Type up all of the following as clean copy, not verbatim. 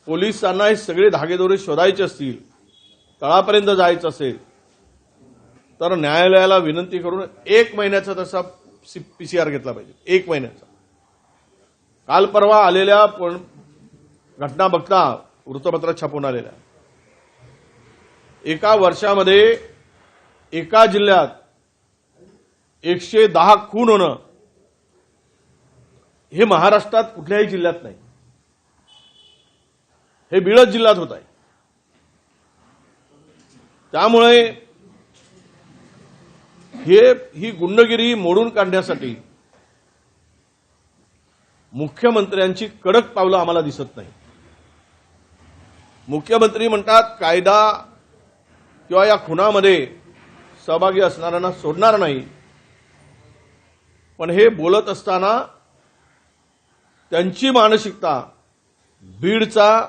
पोलिसांना हे सगळे धागेदोरे शोधायचे असतील, तळापर्यंत जायचं असेल, तर न्यायालयाला विनंती करून 1 महिन्याचा तसा पीसीआर घेतला पाहिजे. 1 महिन्याचा. काल परवा आलेल्या घटना बघता वृत्तपत्रात छापून आलेल्या, एका वर्षामध्ये एका जिल्ह्यात 110 खून होणं हे महाराष्ट्रात कुठल्याही जिल्ह्यात नाही. हे बीड जिल्ह्यात होत आहे. त्यामुळे ही गुंडगिरी मोडून काढण्यासाठी मुख्यमंत्र्यांची कडक पावलं आम्हाला दिसत नाही. मुख्यमंत्री म्हणतात कायदा किंवा या खुनामध्ये सहभागी असणाऱ्यांना सोडणार नाही, पण हे बोलत असताना त्यांची मानसिकता, बीडचा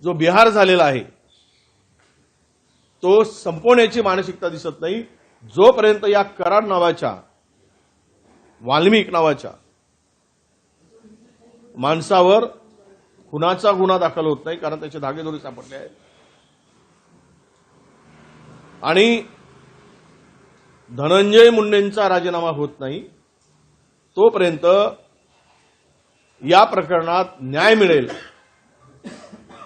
जो बिहार झालेला आहे तो संपवण्याची मानसिकता दिसत नाही. जोपर्यंत या कराड नावाच्या, वाल्मिक नावाच्या माणसावर खुनाचा गुन्हा दाखल होत नाही, कारण त्याचे धागेदोरे सापडले आहेत. आणि धनंजय मुंडेंचा राजीनामा होत नाही तोपर्यंत या प्रकरणात न्याय मिळेल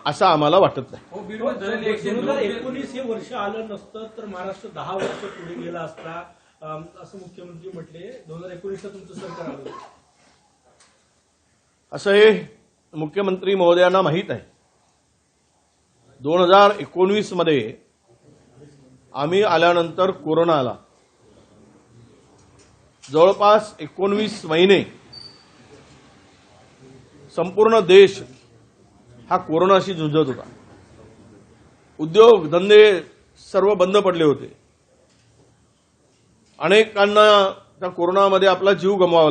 असं आम्हाला वाटत नाही. 2019 हे वर्ष आलं नसतं तर महाराष्ट्र 10 वर्ष पुढे गेला असता, असं मुख्यमंत्री म्हटले. 2019ला तुमचं सरकार आलं असं हे मुख्यमंत्री महोदयांना माहीत आहे. 2019 मध्ये आम्ही आल्यानंतर कोरोना आला. जवळपास 19 महिने संपूर्ण देश हा कोरोनाशी झुंजत होता. उद्योग धंदे सर्व बंद पडले होते. अनेकांना त्या कोरोनामध्ये आपला जीव गमवावा लागला.